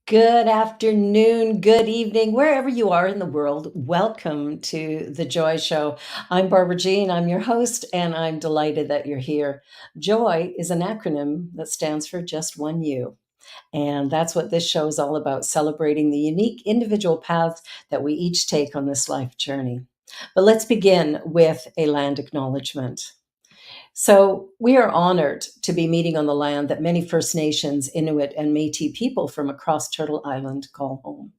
Good afternoon, good evening, wherever you are in the world. Welcome to The Joy Show. I'm Barbara Jean, I'm your host, and I'm delighted that you're here. Joy is an acronym that stands for just one you. And that's what this show is all about, celebrating the unique individual paths that we each take on this life journey. But let's begin with a land acknowledgement. So, we are honored to be meeting on the land that many First Nations, Inuit, and Métis people from across Turtle Island call home.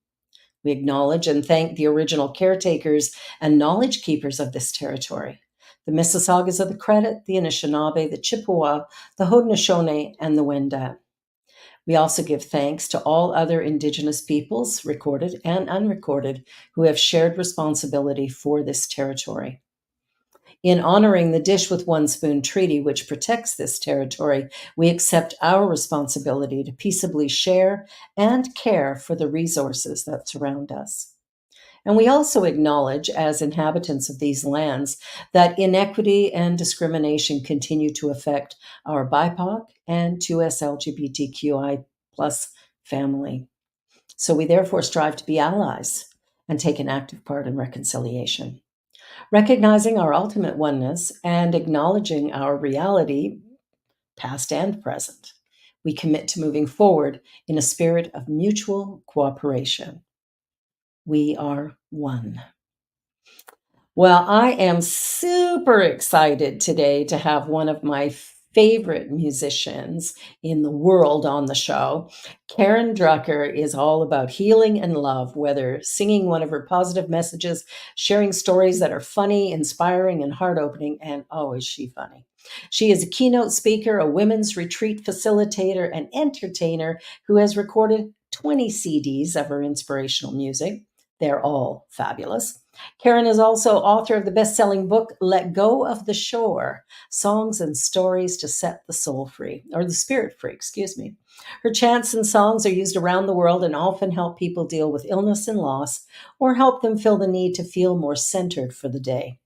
We acknowledge and thank the original caretakers and knowledge keepers of this territory, the Mississaugas of the Credit, the Anishinaabe, the Chippewa, the Haudenosaunee, and the Wendat. We also give thanks to all other Indigenous peoples, recorded and unrecorded, who have shared responsibility for this territory. In honoring the Dish with One Spoon Treaty, which protects this territory, we accept our responsibility to peaceably share and care for the resources that surround us. And we also acknowledge, as inhabitants of these lands, that inequity and discrimination continue to affect our BIPOC and 2S LGBTQI plus family. So we therefore strive to be allies and take an active part in reconciliation. Recognizing our ultimate oneness and acknowledging our reality, past and present, we commit to moving forward in a spirit of mutual cooperation. We are one. Well, I am super excited today to have one of my favorite musicians in the world on the show. Karen Drucker is all about healing and love, whether singing one of her positive messages, sharing stories that are funny, inspiring, and heart opening, and oh, is she funny. She is a keynote speaker, a women's retreat facilitator, and entertainer who has recorded 20 CDs of her inspirational music. They're all fabulous. Karen is also author of the best-selling book, Let Go of the Shore, Songs and Stories to Set the Soul Free, or the Spirit Free, excuse me. Her chants and songs are used around the world and often help people deal with illness and loss, or help them feel the need to feel more centered for the day.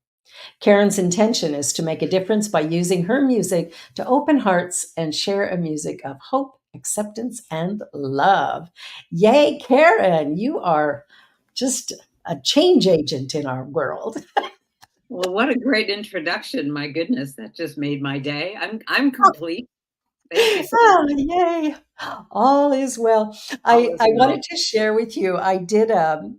Karen's intention is to make a difference by using her music to open hearts and share a music of hope, acceptance, and love. Yay, Karen, you are just a change agent in our world. Well, what a great introduction. My goodness, that just made my day. I'm complete. Thank you so Oh, much. yay. All is well. All I is well. wanted to share with you, I did a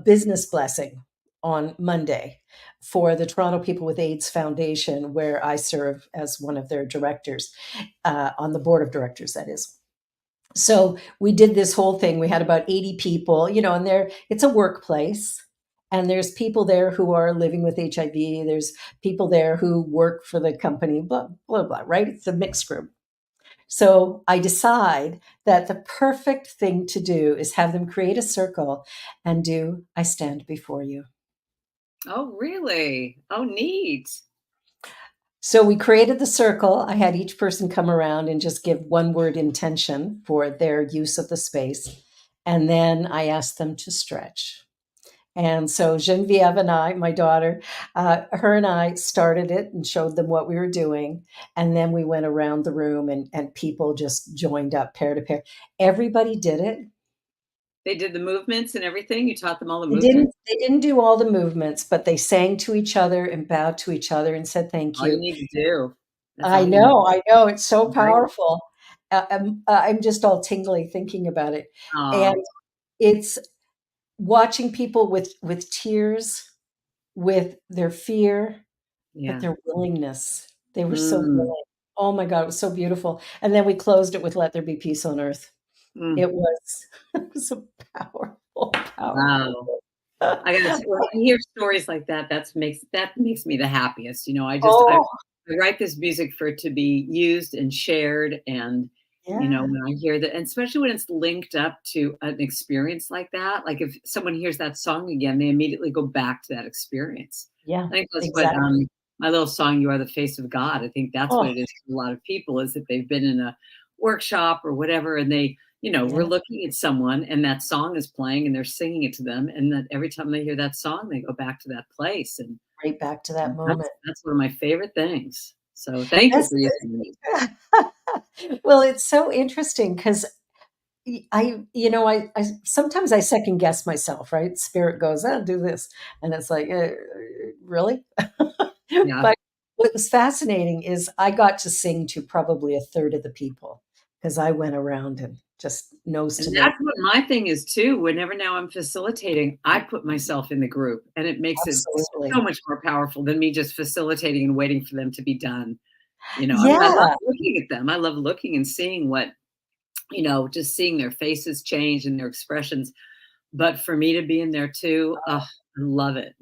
business blessing on Monday for the Toronto People with AIDS Foundation, where I serve as one of their directors, on the board of directors, that is. So we did this whole thing. We had about 80 people, and it's a workplace. And there's people there who are living with HIV. There's people there who work for the company, blah, blah, blah, right? It's a mixed group. So I decide that the perfect thing to do is have them create a circle and do I stand before you. Oh, really? Oh, neat. So we created the circle. I had each person come around and just give one word intention for their use of the space. And then I asked them to stretch. And so Genevieve and I, my daughter, her and I started it and showed them what we were doing. And then we went around the room and people just joined up pair to pair. Everybody did it. They did the movements and everything. You taught them all the They didn't, movements. they didn't do all the movements, but they sang to each other and bowed to each other and said thank All you you. need to do. That's I all you need. know, I know. It's so Great. powerful. I'm just all tingly thinking about it. And Oh, it's watching people with tears, with their fear, but yeah. their willingness. They were so Mm, willing. Oh my God, it was so beautiful. And then we closed it with Let There Be Peace on Earth. mm. It was it was a powerful, powerful. Wow. I gotta say, when I hear stories like that, that makes me the happiest. I Oh, write this music for it to be used and shared, and yeah. when I hear that, and especially when it's linked up to an experience like that, like if someone hears that song again, they immediately go back to that experience. Yeah, I think that's what exactly. my little song "You Are the Face of God." I think that's what Oh, it is for a lot of people is that they've been in a workshop or whatever, and we're yeah, looking at someone and that song is playing and they're singing it to them. And that every time they hear that song, they go back to that place. And right back to that that's moment. that's one of my favorite things. So thank you That's for using me. Well, it's so interesting because I sometimes I second guess myself, right? Spirit goes, "Oh, do this," and it's like, really? Yeah. But what was fascinating is I got to sing to probably a third of the people because I went around and just nose to And nose. that's what my thing is too. Whenever now I'm facilitating, I put myself in the group and it makes it so Absolutely. much more powerful than me just facilitating and waiting for them to be done. I mean, I love Yeah. looking at them. I love looking and seeing what, just seeing their faces change and their expressions. But for me to be in there too, oh, I love it.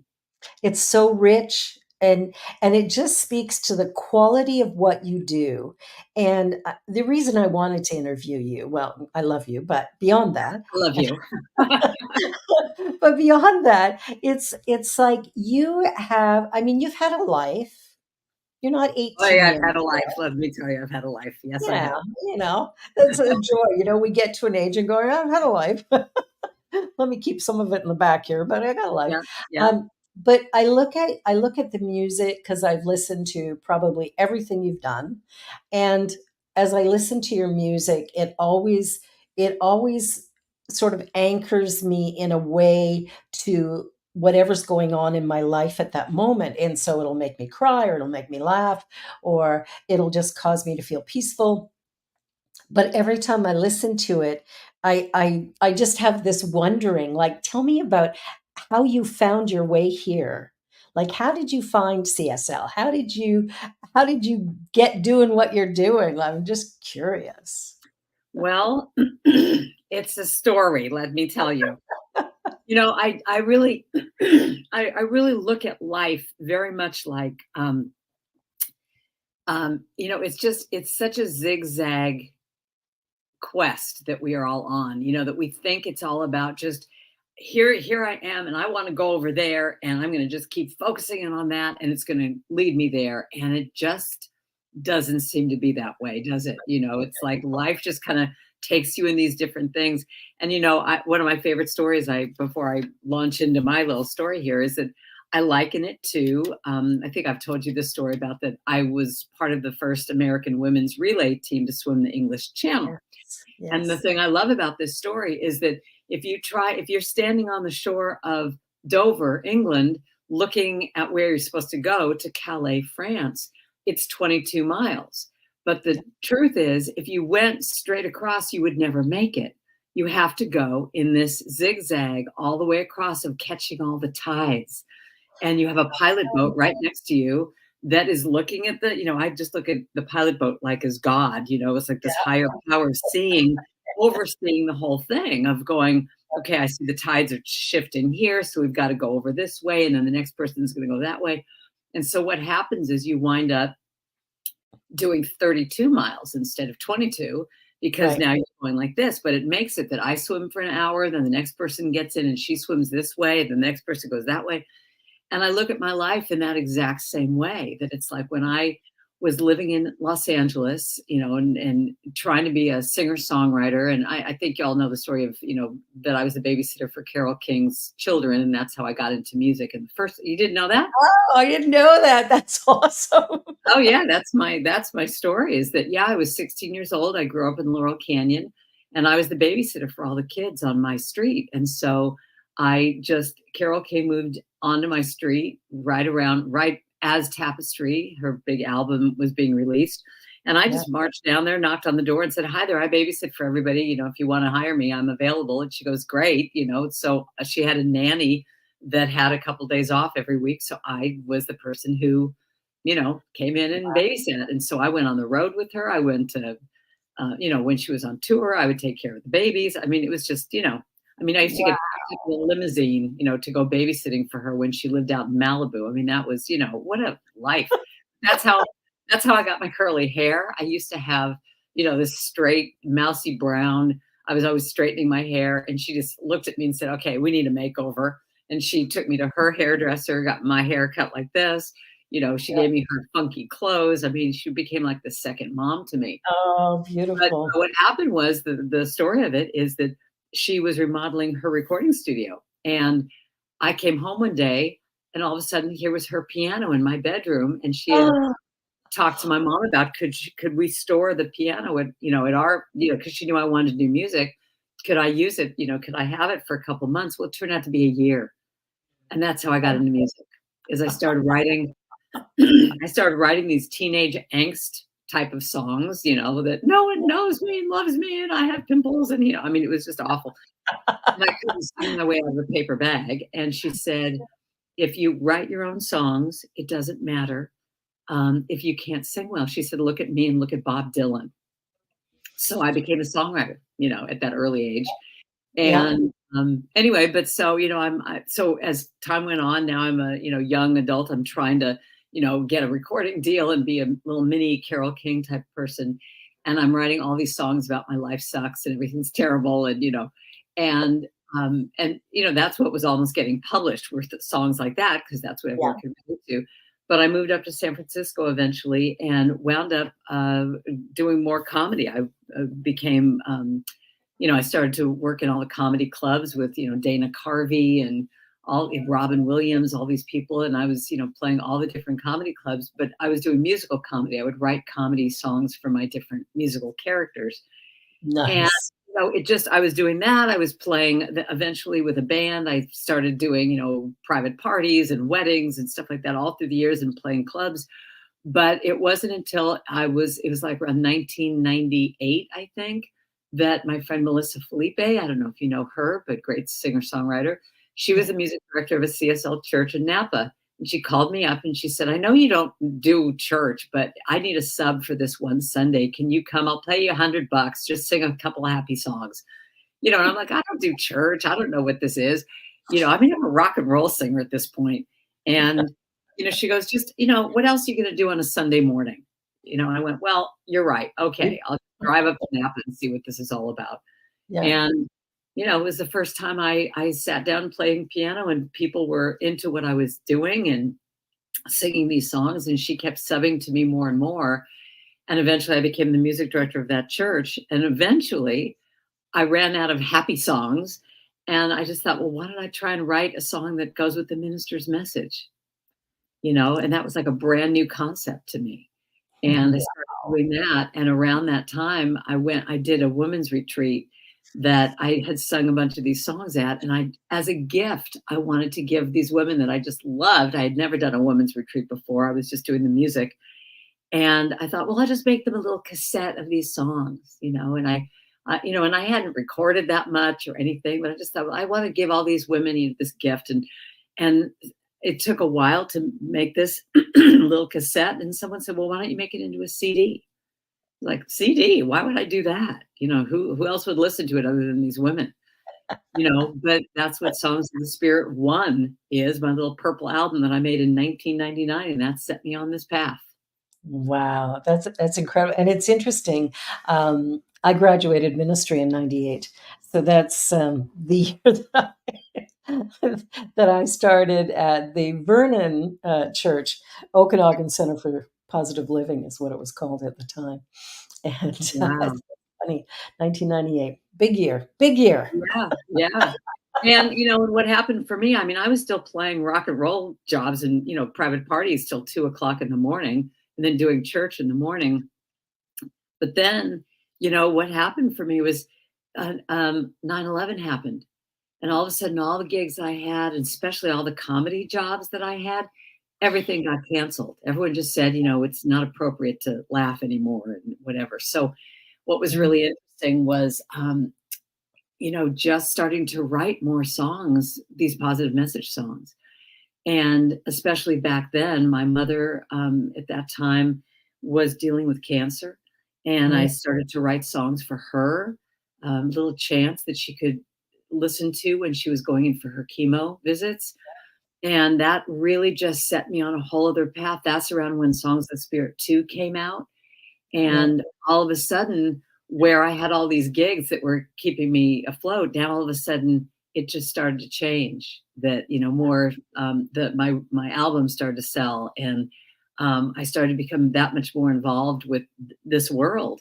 It's so rich and it just speaks to the quality of what you do. And the reason I wanted to interview you, well, I love you, but beyond that, I love you. but beyond that, it's like you have, I mean, you've had a life. You're not Oh 18 yeah, I've years had a old. life. Let me tell you, I've had a life. Yes, I Yeah, have. that's a joy. We get to an age and go, I've had a life. Let me keep some of it in the back here, but I got a life. Yeah, yeah. But I look at the music because I've listened to probably everything you've done, and as I listen to your music, it always sort of anchors me in a way to whatever's going on in my life at that moment, and so it'll make me cry, or it'll make me laugh, or it'll just cause me to feel peaceful. But every time I listen to it, I just have this wondering, like, tell me about how you found your way here. Like, how did you find CSL? How did you get doing what you're doing? I'm just curious. Well, it's a story, let me tell you. I really I really look at life very much like it's such a zigzag quest that we are all on, that we think it's all about just here I am and I want to go over there and I'm going to just keep focusing in on that and it's going to lead me there and it just doesn't seem to be that way, does it? It's like life just kind of takes you in these different things. And one of my favorite stories, I before I launch into my little story here, is that I liken it to, I think I've told you this story about that I was part of the first American women's relay team to swim the English Channel. Yes, And the yes, thing I love about this story is that if you're standing on the shore of Dover, England, looking at where you're supposed to go to Calais, France, it's 22 miles. But the truth is, if you went straight across, you would never make it. You have to go in this zigzag all the way across of catching all the tides. And you have a pilot boat right next to you that is looking at I just look at the pilot boat like as God, it's like this higher power overseeing the whole thing of going, okay, I see the tides are shifting here, so we've got to go over this way, and then the next person's going to go that way. And so what happens is you wind up doing 32 miles instead of 22 because right. now you're going like this, but it makes it that I swim for an hour, then the next person gets in and she swims this way, then the next person goes that way. And I look at my life in that exact same way, that it's like when I was living in Los Angeles, and trying to be a singer songwriter. And I think y'all know the story of, that I was a babysitter for Carole King's children. And that's how I got into music. And first, you didn't know that? Oh, I didn't know that. That's awesome. Oh yeah, that's my story is that yeah, I was 16 years old. I grew up in Laurel Canyon and I was the babysitter for all the kids on my street. And so Carol Kay moved onto my street right as Tapestry, her big album was being released. And I Yeah, just marched down there, knocked on the door and said, "Hi there, I babysit for everybody. If you want to hire me, I'm available." And she goes, "Great." So she had a nanny that had a couple days off every week. So I was the person who came in and babysat. And so I went on the road with her. I went to, when she was on tour, I would take care of the babies. I mean, it was just, I used to wow. get picked up in a limousine, to go babysitting for her when she lived out in Malibu. I mean, that was, what a life. That's how, that's how I got my curly hair. I used to have, this straight, mousy brown. I was always straightening my hair and she just looked at me and said, "Okay, we need a makeover." And she took me to her hairdresser, got my hair cut like this. She Yeah. gave me her funky clothes. I mean, she became like the second mom to me. Oh, But beautiful. what happened was the story of it is that she was remodeling her recording studio. And I came home one day and all of a sudden here was her piano in my bedroom. And she had Oh, talked to my mom about could we store the piano at, at our, because she knew I wanted to do music. could I use it? Could I have it for a couple months? Well, it turned out to be a year. And that's how I got into music, is I started writing I started writing these teenage angst type of songs, that no one knows me and loves me and I have pimples and I mean, it was just awful. And I couldn't sing my way out of a paper bag. And she said, if you write your own songs, it doesn't matter. If you can't sing well, she said, look at me and look at Bob Dylan. So I became a songwriter, at that early age. Yeah. And anyway, but so so as time went on, now I'm a young adult. I'm trying to get a recording deal and be a little mini Carole King type person. And I'm writing all these songs about my life sucks and everything's terrible, and that's what was almost getting published, were songs like that, because that's what Yeah. everyone could relate to. But I moved up to San Francisco eventually and wound up doing more comedy. I became I started to work in all the comedy clubs with, Dana Carvey and Robin Williams, all these people. And I was, playing all the different comedy clubs, but I was doing musical comedy. I would write comedy songs for my different musical characters. And, Nice. I was doing that. I was playing eventually with a band. I started doing, private parties and weddings and stuff like that all through the years and playing clubs. But it wasn't until it was like around 1998, I think, that my friend Melissa Felipe, I don't know if you know her, but great singer-songwriter. She was Yeah. the music director of a CSL church in Napa. And she called me up and she said, I know you don't do church, but I need a sub for this one Sunday. Can you come? I'll pay you $100. Just sing a couple of happy songs. And I'm like, I don't do church. I don't know what this is. I mean, I'm a rock and roll singer at this point. And, she goes, just, what else are you going to do on a Sunday morning? And I went, well, you're right. Okay. I'll drive up to Napa and see what this is all about. Yeah. And, it was the first time I sat down playing piano and people were into what I was doing and singing these songs. And she kept subbing to me more and more. And eventually I became the music director of that church. And eventually I ran out of happy songs. And I just thought, well, why don't I try and write a song that goes with the minister's message? And that was like a brand new concept to me. And I started doing that. And around that time, I did a women's retreat that I had sung a bunch of these songs at. And as a gift, I wanted to give these women that I just loved. I had never done a women's retreat before. I was just doing the music. And I thought, well, I'll just make them a little cassette of these songs, and and I hadn't recorded that much or anything, but I just thought, well, I want to give all these women this gift. And it took a while to make this little cassette. And someone said, well, why don't you make it into a CD? Like, CD, why would I do that? Who else would listen to it other than these women? But that's what Songs of the Spirit 1 is, my little purple album that I made in 1999. And that set me on this path. Wow, that's incredible, and it's interesting. I graduated ministry in '98, so that's the year that I started at the Vernon Church, Okanagan Center for Positive Living is what it was called at the time, and Wow. it's funny, 1998, big year, big year. Yeah, yeah. And, what happened for me, I mean, I was still playing rock and roll jobs and, private parties till 2 o'clock in the morning and then doing church in the morning. But then, what happened for me was 9/11 happened. And all of a sudden, all the gigs I had, and especially all the comedy jobs that I had, everything got canceled. Everyone just said, it's not appropriate to laugh anymore and whatever. So what was Mm. really interesting was, just starting to write more songs, these positive message songs. And especially back then, my mother at that time was dealing with cancer. And I Yeah, started to write songs for her, little chants that she could listen to when she was going in for her chemo visits. And that really just set me on a whole other path. That's around when Songs of the Spirit 2 came out. yeah, And all of a sudden, where I had all these gigs that were keeping me afloat, now all of a sudden it just started to change. That more that my album started to sell, and I started to become that much more involved with this world,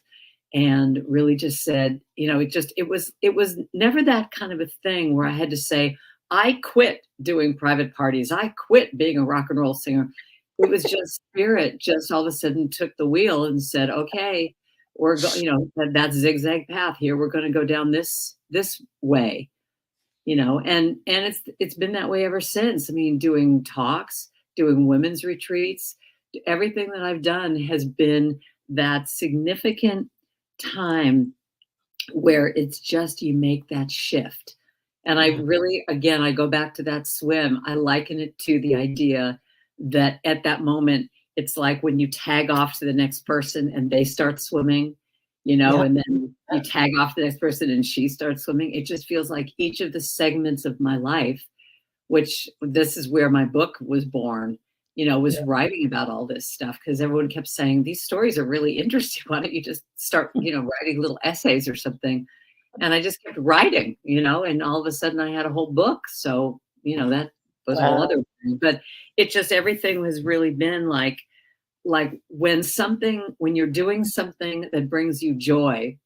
and really just said, it was never that kind of a thing where I had to say, I quit doing private parties, I quit being a rock and roll singer. It was just Spirit just all of a sudden took the wheel and said, okay, that zigzag path here. We're going to go down this way, and it's been that way ever since. I mean, doing talks, doing women's retreats, everything that I've done has been that significant time where it's just you make that shift. And I Yeah. really, again, I go back to that swim. I liken it to the idea that at that moment, it's like when you tag off to the next person and they start swimming, Yeah. and then you tag off to the next person and she starts swimming. It just feels like each of the segments of my life, which this is where my book was born, Yeah. was writing about all this stuff because everyone kept saying, these stories are really interesting. Why don't you just start, writing little essays or something? And I just kept writing, and all of a sudden I had a whole book. So, that was a whole Wow. other thing. But it just everything has really been like when you're doing something that brings you joy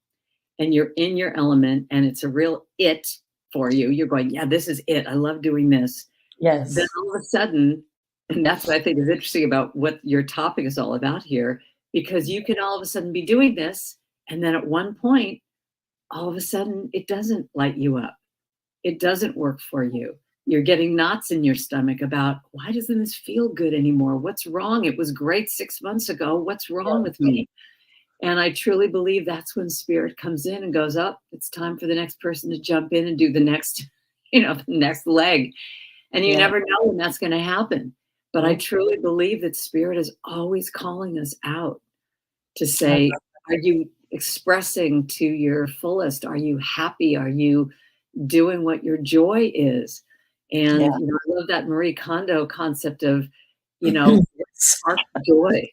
and you're in your element and it's a real it for you, you're going, yeah, this is it. I love doing this. Then Yes. all of a sudden, and that's what I think is interesting about what your topic is all about here, because you can all of a sudden be doing this. And then at one point, all of a sudden, it doesn't light you up. It doesn't work for you. You're getting knots in your stomach about why doesn't this feel good anymore? What's wrong? It was great 6 months ago. What's wrong with me? And I truly believe that's when spirit comes in and goes, up. It's time for the next person to jump in and do the next, the next leg. And you Yeah. never know when that's going to happen. But I Nope. truly believe that spirit is always calling us out to I say, are you expressing to your fullest? Are you happy? Are you doing what your joy is? Yeah. And, I love that Marie Kondo concept of, spark joy.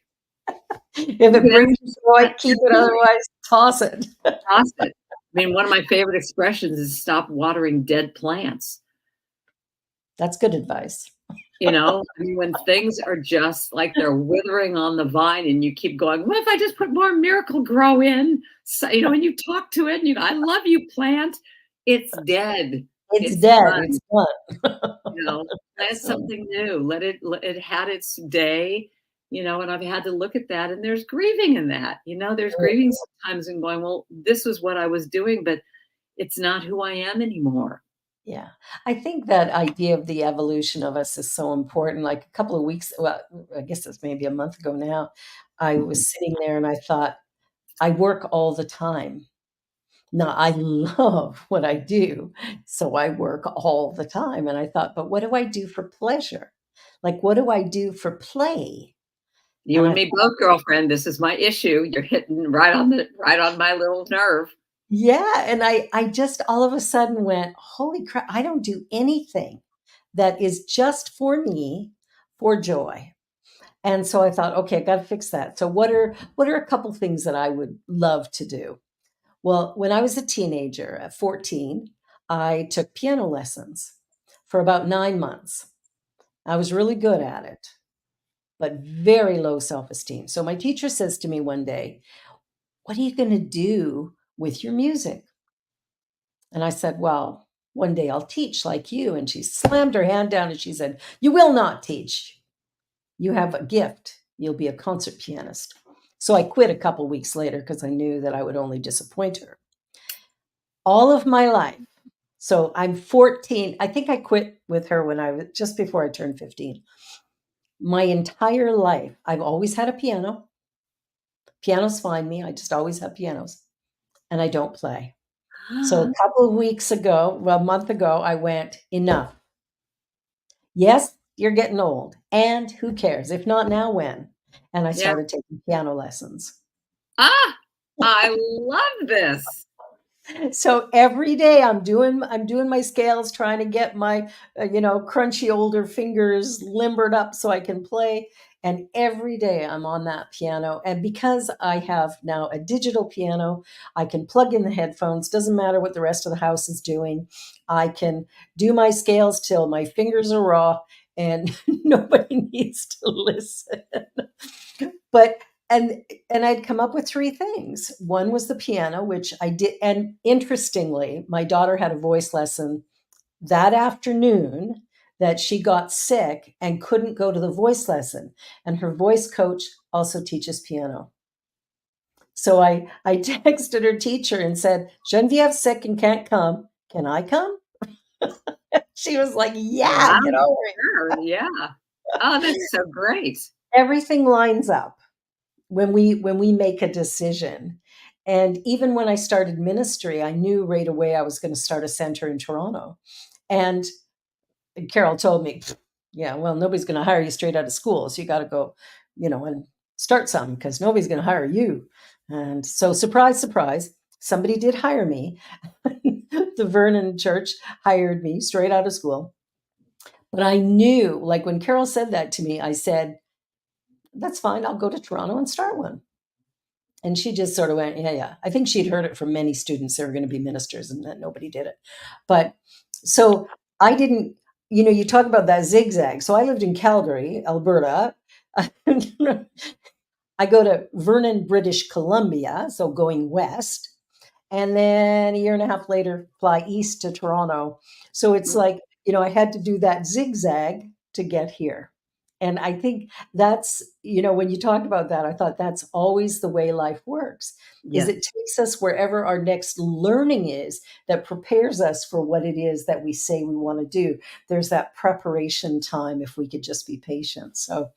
If You it can brings you actually joy, spark keep your it, joy. otherwise toss it. Toss it. I mean, one of my favorite expressions is stop watering dead plants. That's good advice. I mean, when things are just like they're withering on the vine and you keep going, what if I just put more Miracle Grow in? So, and you talk to it and you go, I love you, plant. It's dead. It's It's dead, done. it's done. Plant So something new. It had its day, and I've had to look at that and there's grieving in that. There's grieving sometimes and going, well, this was what I was doing, but it's not who I am anymore. yeah. I think that idea of the evolution of us is so important. Like a couple of weeks, well, I guess it's maybe a month ago now, I was sitting there and I thought, I work all the time. Now, I love what I do, so I work all the time. And I thought, but what do I do for pleasure? Like, what do I do for play? You And and I me both, girlfriend. This is my issue. You're hitting right on my little nerve. Yeah, and I just all of a sudden went, "Holy crap, I don't do anything that is just for me, for joy." And so I thought, "Okay, I gotta fix that." So what are a couple things that I would love to do? Well, when I was a teenager at 14, I took piano lessons for about 9 months. I was really good at it, but very low self-esteem. So my teacher says to me one day, "What are you gonna do with your music?" And I said, "Well, one day I'll teach like you." And she slammed her hand down and she said, "You will not teach. You have a gift. You'll be a concert pianist." So I quit a couple weeks later because I knew that I would only disappoint her. All of my life. So I'm 14. I think I quit with her when I was just before I turned 15. My entire life, I've always had a piano. Pianos find me. I just always have pianos and I don't play. So a couple of weeks ago, well, a month ago, I went, enough. Yes, you're getting old, and who cares? If not now, when? And I Yeah. started taking piano lessons. Ah, I love this. So every day I'm doing my scales, trying to get my crunchy older fingers limbered up so I can play. And every day I'm on that piano. And because I have now a digital piano, I can plug in the headphones. Doesn't matter what the rest of the house is doing. I can do my scales till my fingers are raw, and nobody needs to listen. But and I'd come up with 3 things. One was the piano, which I did, and interestingly, my daughter had a voice lesson that afternoon that she got sick and couldn't go to the voice lesson, and her voice coach also teaches piano. So I texted her teacher and said, Genevieve's sick and can't come. Can I come? She was like, yeah, Wow, get over it. sure, yeah. Oh, that's so great. Everything lines up when we make a decision. And even when I started ministry, I knew right away I was going to start a center in Toronto. And Carol told me, yeah, well, nobody's going to hire you straight out of school. So you got to go, and start something because nobody's going to hire you. And so, surprise, surprise, somebody did hire me. The Vernon Church hired me straight out of school. But I knew, like when Carol said that to me, I said, that's fine. I'll go to Toronto and start one. And she just sort of went, yeah, yeah. I think she'd heard it from many students that were going to be ministers and that nobody did it. But so I didn't, you talk about that zigzag. So I lived in Calgary, Alberta. I go to Vernon, British Columbia, so going west. And then a year and a half later, fly east to Toronto. So it's like, I had to do that zigzag to get here. And I think that's, when you talked about that, I thought that's always the way life works, is Yes. it takes us wherever our next learning is that prepares us for what it is that we say we want to do. There's that preparation time if we could just be patient. So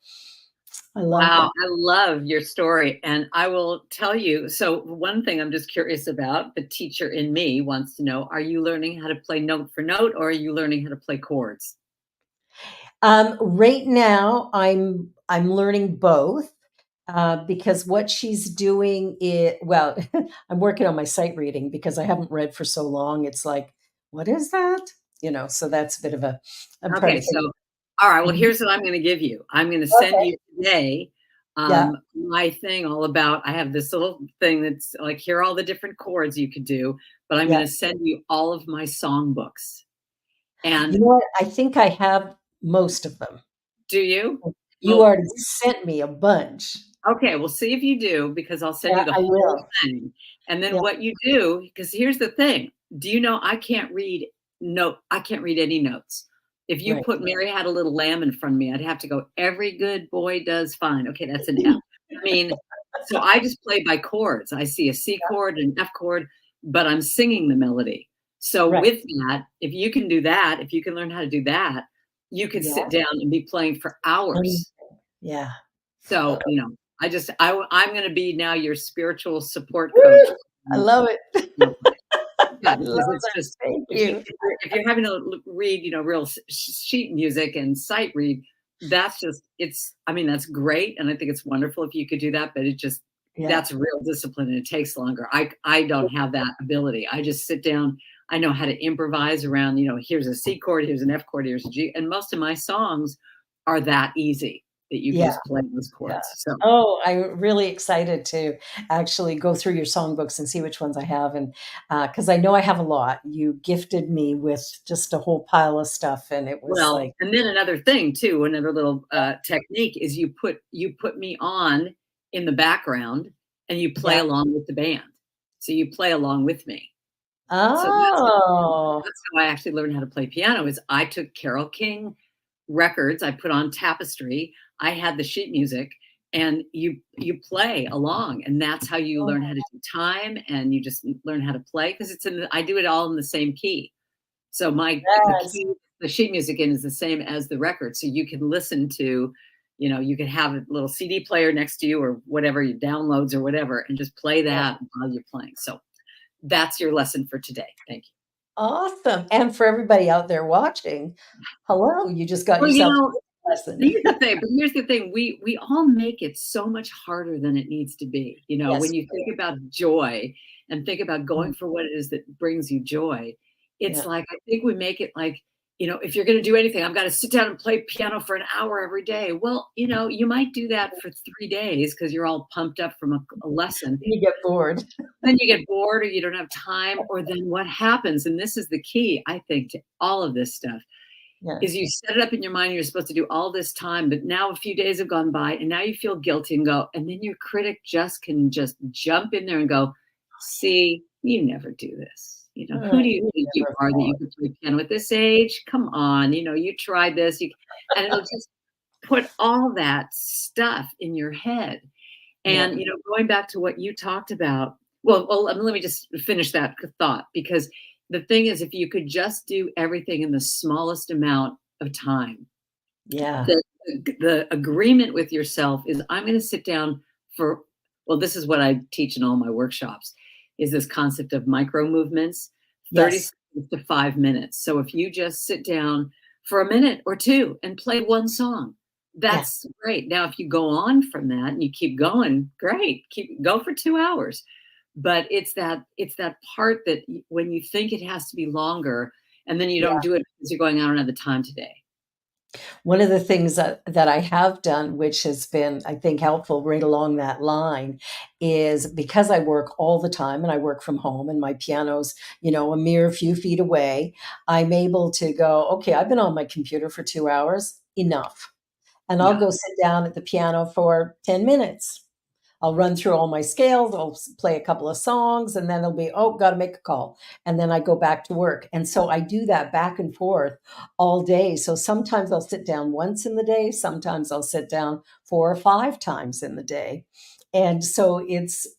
I love Wow, that. I love your story, and I will tell you, so one thing I'm just curious about, the teacher in me wants to know, are you learning how to play note for note, or are you learning how to play chords? Right now, I'm learning both. Because what she's doing is, well, I'm working on my sight reading because I haven't read for so long. It's like, what is that? So that's a bit of I'm trying Okay, to figure. so all right, well, Mhm. here's what I'm gonna give you. I'm gonna send Okay. you today, Yeah. my thing all about I have this little thing that's like, here are all the different chords you could do, but I'm Yeah. gonna send you all of my songbooks. You And know what? I think I have most of them. do you? You Well, already sent me a bunch. okay, well, see if you do, because I'll send Yeah, you the I whole will. thing, and then Yeah. what you do, because here's the thing, do you know I can't read any notes. If you Right. put "Mary Had a Little Lamb" in front of me, I'd have to go, "Every good boy does fine." Okay, that's an F. I mean, so I just play by chords. I see a C chord, an F chord, but I'm singing the melody. So Right. with that, if you can do that, if you can learn how to do that, you could Yeah. sit down and be playing for Um, hours. yeah. So, I'm gonna be now your spiritual support coach. Woo! I love it. Yeah, I because love it's that. just Thank you. if you're having to read, real sheet music and sight read, that's just I mean, that's great, and I think it's wonderful if you could do that, but it just Yeah. that's real discipline, and it takes longer. I don't have that ability. I just sit down. I know how to improvise around. Here's a C chord, here's an F chord, here's a G, and most of my songs are that easy that you can Yeah. just play those Yeah. chords. So Oh, I'm really excited to actually go through your songbooks and see which ones I have, and because I know I have a lot. You gifted me with just a whole pile of stuff, and it was well, like, and then another thing too, another little, technique is you put me on in the background and you play yeah. along with the band. So you play along with me. So Oh, that's how I actually learned how to play piano is I took Carole King records, I put on Tapestry, I had the sheet music, and you play along, and that's how you learn how to do time, and you just learn how to play because I do it all in the same key. So the yes. key, the sheet music in is the same as the record. So you can listen to, you can have a little CD player next to you or whatever you downloads or whatever, and just play Yeah. that while you're playing. So that's your lesson for today. Thank you. Awesome. And for everybody out there watching, hello, you just got Well, yourself a lesson. here's the thing. We all make it so much harder than it needs to be. Yes. When you think about joy and think about Mm, going for what it is that brings you joy, it's yeah. like I think we make it like, if you're going to do anything, I've got to sit down and play piano for an hour every day. Well, you might do that for 3 days because you're all pumped up from a lesson. You get bored. Then you get bored or you don't have time, or then what happens, and this is the key, I think, to all of this stuff Yeah. is you set it up in your mind you're supposed to do all this time, but now a few days have gone by and now you feel guilty and then your critic can just jump in there and go, see, you never do this. Who do you You think you never are that fall. you can play piano at this age? Come on, you tried this, and it'll just put all that stuff in your head. Yeah. And, going back to what you talked about, well, let me just finish that thought, because the thing is, if you could just do everything in the smallest amount of time, Yeah. the agreement with yourself is, I'm going to sit down for, well, this is what I teach in all my workshops, is this concept of micro movements, 30 Yes. seconds to 5 minutes. So if you just sit down for a minute or two and play one song, Yeah. that's great. Now, if you go on from that and you keep going, great, go for 2 hours. But it's that part that when you think it has to be longer, and then you don't Yeah. do it because you're going, I don't have the time today. One of the things that I have done, which has been, I think, helpful right along that line, is because I work all the time and I work from home and my piano's, a mere few feet away, I'm able to go, okay, I've been on my computer for 2 hours, enough. And I'll Yeah. go sit down at the piano for 10 minutes. I'll run through all my scales, I'll play a couple of songs, and then it'll be, oh, got to make a call. And then I go back to work. And so I do that back and forth all day. So sometimes I'll sit down once in the day, sometimes I'll sit down 4 or 5 times in the day. And so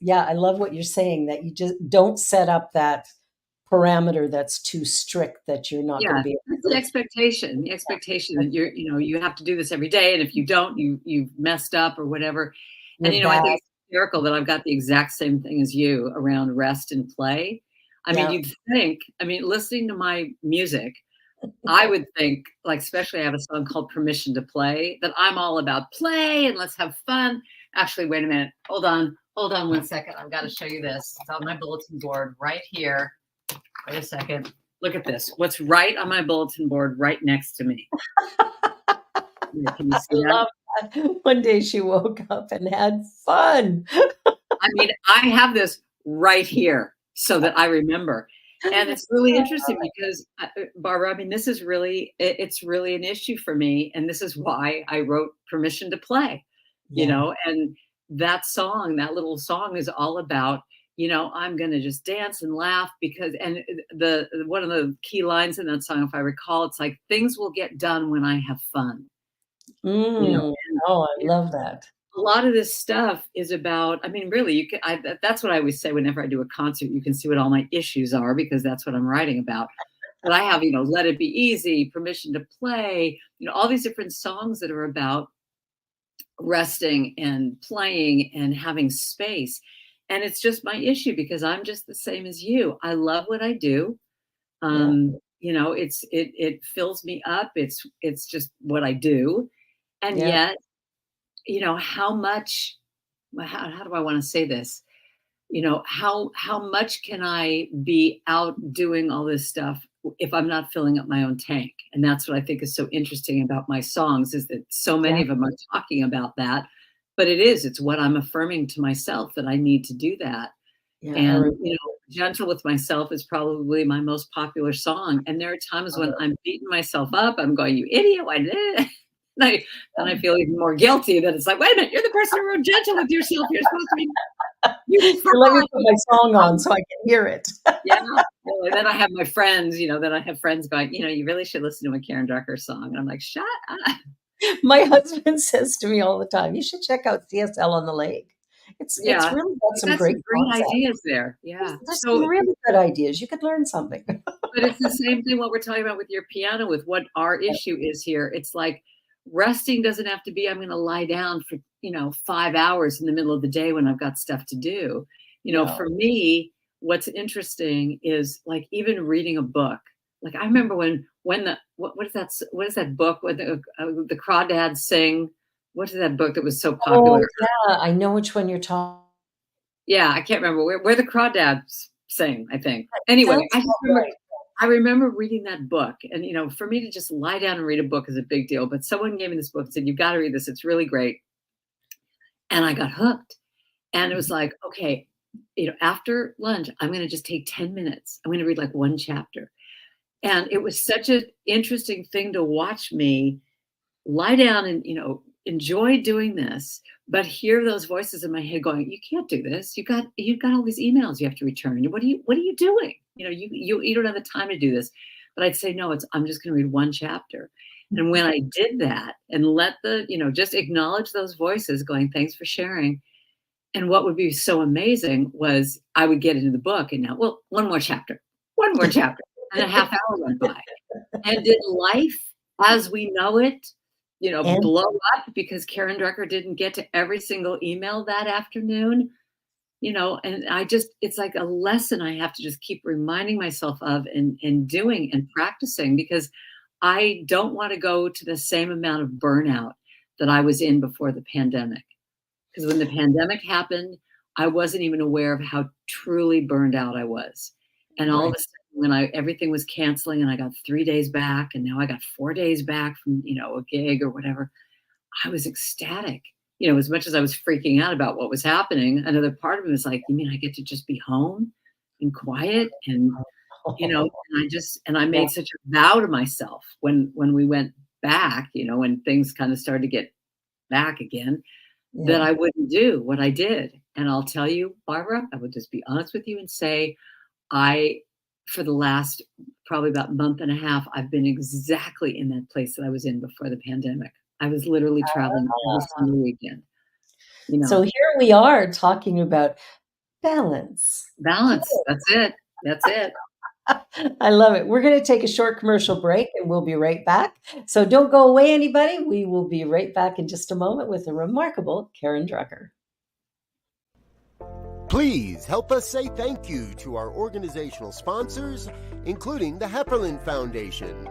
yeah, I love what you're saying, that you just don't set up that parameter that's too strict that you're not going to Yeah, be that's able the to. expectation. The expectation That's that you have to do this every day, and if you don't, you've messed up or whatever. And you're I bad. think it's hysterical that I've got the exact same thing as you around rest and play. I mean, Yeah. you'd think, listening to my music, I would think, like, especially I have a song called Permission to Play, that I'm all about play and let's have fun. Actually, wait a minute. Hold on 1 second. I've got to show you this. It's on my bulletin board right here. Wait a second. Look at this. What's right on my bulletin board right next to me? Yeah, can you I see that? love that. One day she woke up and had fun. I mean, I have this right here so that I remember. And it's really interesting because, Barbara, I mean, this is really, it's really an issue for me. And this is why I wrote Permission to Play, Yeah, and that little song is all about, I'm going to just dance and laugh because, and one of the key lines in that song, if I recall, it's like, things will get done when I have fun, mm. and Oh, I love that. a lot of this stuff is about, I mean, really, that's what I always say whenever I do a concert. You can see what all my issues are because that's what I'm writing about. But I have, Let It Be Easy, Permission to Play, all these different songs that are about resting and playing and having space. And it's just my issue because I'm just the same as you. I love what I do. Yeah, It fills me up. It's just what I do. And yeah, yet, how much, how do I want to say this? How much can I be out doing all this stuff if I'm not filling up my own tank? And that's what I think is so interesting about my songs, is that so many yeah, of them are talking about that. But it's what I'm affirming to myself, that I need to do that. yeah, I And, remember Gentle with Myself is probably my most popular song. And there are times when it. I'm beating myself up. I'm going, you idiot, why did it? And I feel even more guilty that it's like, wait a minute, you're the person who wrote Gentle with Yourself. You're supposed to be, you Here, let me put my song on fraud. so I can hear it. Yeah. Well, then I have my friends, then I have friends going, you really should listen to a Karen Drucker song. And I'm like, shut up. My husband says to me all the time, "You should check out CSL on the Lake. It's Yeah. really got You some got great some great concepts. ideas there. There's Yeah. there's some really good ideas. You could learn something." But it's the same thing what we're talking about with your piano, with what our issue is here. It's like, resting doesn't have to be, I'm going to lie down for, 5 hours in the middle of the day when I've got stuff to do. No. For me, what's interesting is, like, even reading a book. Like, I remember when what is that book when the crawdads sing? What is that book that was so Oh, popular? yeah, I know which one you're talking. Yeah, I can't remember where the crawdads sing, I think. Anyway, Sounds about right. I remember reading that book, and, for me to just lie down and read a book is a big deal, but someone gave me this book and said, "You've got to read this. It's really great." And I got hooked. And it was like, okay, after lunch, I'm going to just take 10 minutes. I'm going to read like one chapter. And it was such an interesting thing to watch me lie down and, enjoy doing this, but hear those voices in my head going, you can't do this. You've got all these emails you have to return. What are you doing? You don't have the time to do this. But I'd say, no, I'm just going to read one chapter. And when I did that and let just acknowledge those voices going, thanks for sharing, And what would be so amazing was I would get into the book and now, well, one more chapter, and a half hour went by. And did life as we know it, And blow up because Karen Drucker didn't get to every single email that afternoon? And it's like a lesson I have to just keep reminding myself of and doing and practicing because I don't want to go to the same amount of burnout that I was in before the pandemic. Because when the pandemic happened, I wasn't even aware of how truly burned out I was. And all of right. a sudden, when everything was canceling and I got 3 days back, and now I got 4 days back from, a gig or whatever, I was ecstatic. As much as I was freaking out about what was happening, another part of me was like, you mean I get to just be home and quiet? And I Yeah, made such a vow to myself when we went back, when things kind of started to get back again, that yeah. I wouldn't do what I did. And I'll tell you, Barbara, I would just be honest with you and say, I, for the last probably about month and a half, I've been exactly in that place that I was in before the pandemic. I was literally traveling every single weekend, you So know, here we are talking about balance. balance. That's it. That's it. I love it. We're going to take a short commercial break and we'll be right back. So don't go away, anybody. We will be right back in just a moment with the remarkable Karen Drucker. Please help us say thank you to our organizational sponsors, including the Hepperlin Foundation,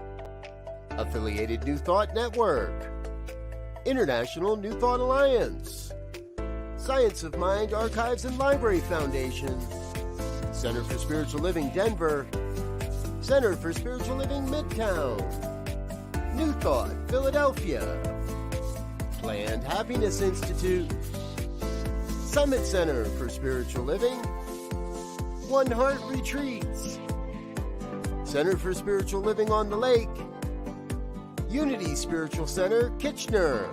Affiliated New Thought Network, International New Thought Alliance, Science of Mind Archives and Library Foundation, Center for Spiritual Living Denver, Center for Spiritual Living Midtown, New Thought Philadelphia, Planned Happiness Institute, Summit Center for Spiritual Living, One Heart Retreats, Center for Spiritual Living on the Lake, Unity Spiritual Center, Kitchener,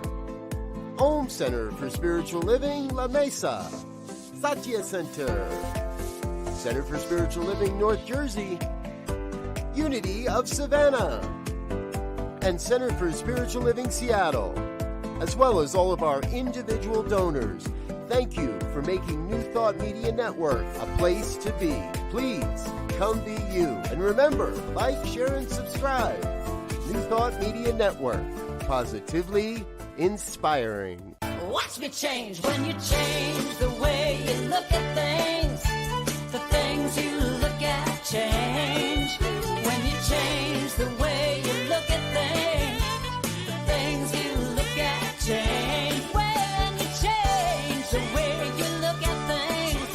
Om Center for Spiritual Living, La Mesa, Satya Center, Center for Spiritual Living, North Jersey, Unity of Savannah, and Center for Spiritual Living, Seattle, as well as all of our individual donors. Thank you for making New Thought Media Network a place to be. Please come be you. And remember, like, share, and subscribe. New Thought Media Network, positively inspiring. Watch me change when you change the way you look at things. The things you look at change. When you change the way you look at things, the things you look at change. When you change the way you look at things,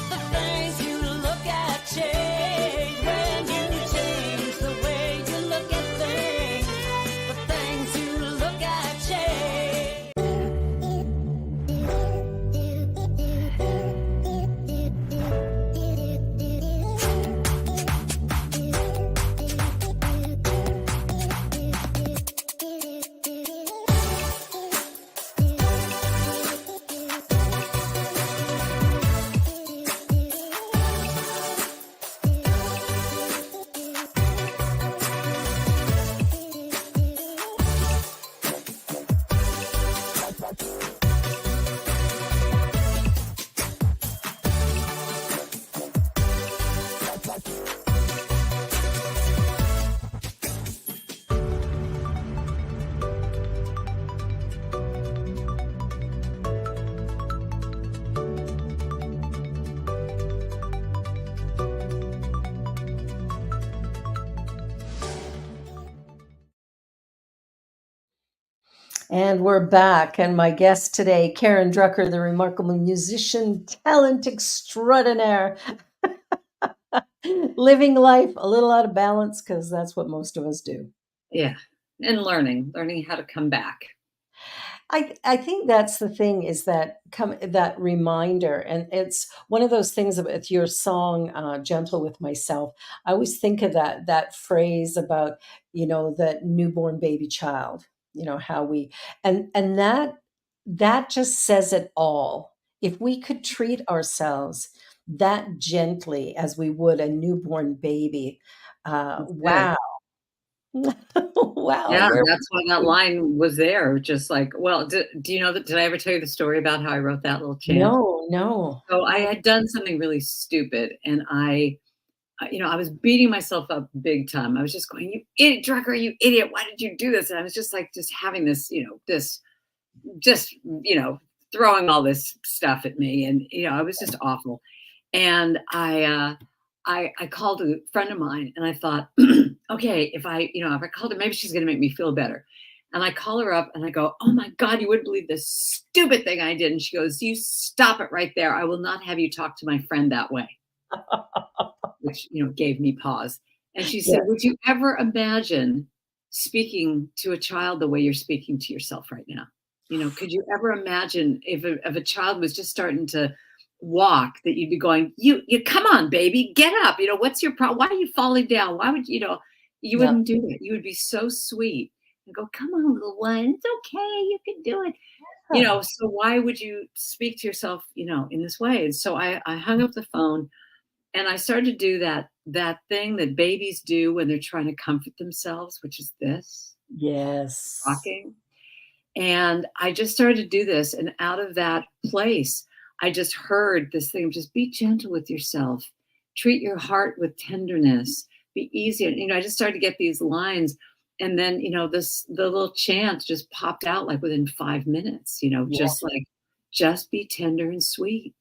the things you look at change. When you change the way you look at things, the things you look at change. And we're back. And my guest today, Karen Drucker, the remarkable musician, talent extraordinaire, living life a little out of balance because that's what most of us do. Yeah. And learning how to come back. I think that's the thing is that reminder, and it's one of those things with your song, "Gentle with Myself." I always think of that phrase about the newborn baby child. How we and that just says it all. If we could treat ourselves that gently as we would a newborn baby, That's it. wow, Wow, Yeah, where that's why that line was there, just like, well, do you know that did I ever tell you the story about how I wrote that little chant? no, no. So I had done something really stupid, and I was beating myself up big time. I was just going, "You idiot, Drucker, you idiot! Why did you do this?" And I was just like, just having this, just throwing all this stuff at me, and I was just awful. And I called a friend of mine, and I thought, okay, if I called her, maybe she's going to make me feel better. And I call her up, and I go, "Oh my God, you wouldn't believe this stupid thing I did." And she goes, "You stop it right there. I will not have you talk to my friend that way," which gave me pause. And she Yeah, said, "Would you ever imagine speaking to a child the way you're speaking to yourself right now? Could you ever imagine if a child was just starting to walk, that you'd be going, you come on, baby, get up. What's your problem? Why are you falling down? Why would you yeah, wouldn't do it. You would be so sweet and go, come on, little one. It's okay. You can do it." huh. So why would you speak to yourself, in this way? And so I hung up the phone, and I started to do that thing that babies do when they're trying to comfort themselves, which is this Yes. rocking. And I just started to do this. And out of that place, I just heard this thing, just be gentle with yourself, treat your heart with tenderness, be easy. And, I just started to get these lines. And then, the little chant just popped out like within 5 minutes, Yeah, just be tender and sweet.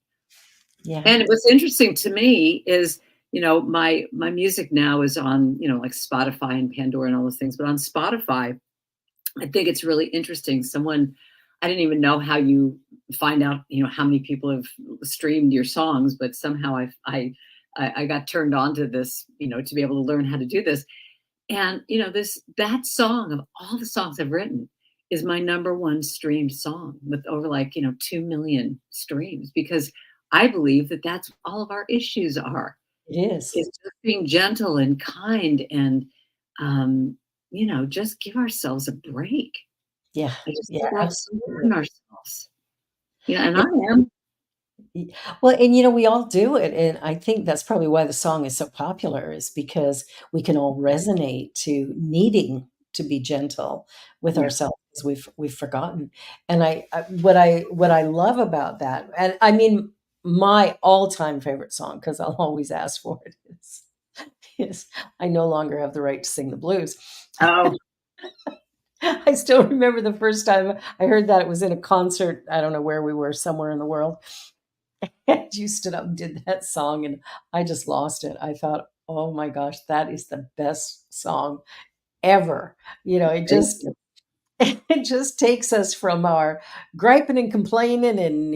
yeah. And what's interesting to me is, my music now is on, like Spotify and Pandora and all those things. But on Spotify, I think it's really interesting. I didn't even know how you find out, how many people have streamed your songs, but somehow I got turned on to this, to be able to learn how to do this. And that song of all the songs I've written is my number one streamed song with over 2 million streams, because I believe that that's what all of our issues are, It is. is just being gentle and kind, and just give ourselves a break. Yeah, I just yeah, think we're all so hard absolutely. on ourselves. Yeah, and Yeah, I am. well, and we all do it, and I think that's probably why the song is so popular, is because we can all resonate to needing to be gentle with Yeah. ourselves, 'cause we've forgotten. And what I love about that, and I mean, my all-time favorite song, because 'cause I'll always ask for it, is "I No Longer Have the Right to Sing the Blues." Oh, I still remember the first time I heard that. It was in a concert, I don't know where we were, somewhere in the world, and you stood up and did that song, and I just lost it. I thought, "Oh my gosh, that is the best song ever." It thank just you. it just takes us from our griping and complaining and,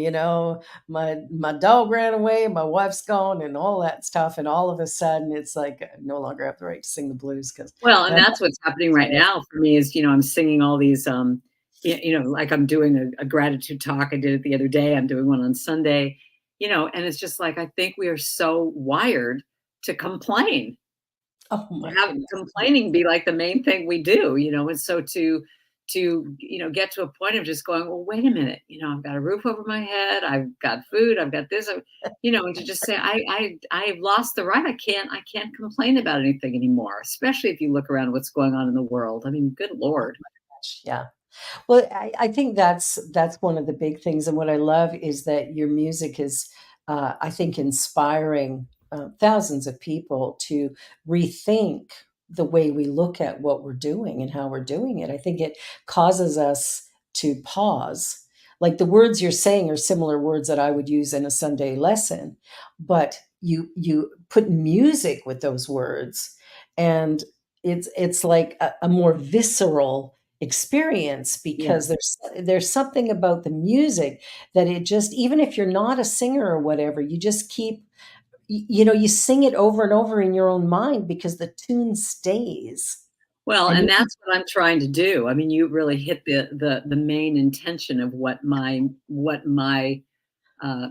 my dog ran away, my wife's gone, and all that stuff, and all of a sudden, it's like, I no longer have the right to sing the blues, because Well, and that that's what's happening right now for me is, I'm singing all these, like I'm doing a gratitude talk. I did it the other day. I'm doing one on Sunday, and it's just like, I think we are so wired to complain, oh to my have goodness. complaining be like the main thing we do, and so to get to a point of just going, well, wait a minute, I've got a roof over my head, I've got food, I've got this, and to just say, I've lost the right. I can't complain about anything anymore, especially if you look around what's going on in the world. I mean, good Lord. Yeah. Well, I think that's one of the big things, and what I love is that your music is, I think, inspiring thousands of people to rethink the way we look at what we're doing and how we're doing it. I think it causes us to pause. Like the words you're saying are similar words that I would use in a Sunday lesson, but you put music with those words, and it's like a more visceral experience, Yeah. because there's something about the music that it just, even if you're not a singer or whatever, you just keep, you sing it over and over in your own mind because the tune stays. Well, And and you that's what I'm trying to do. I mean, you really hit the main intention of what my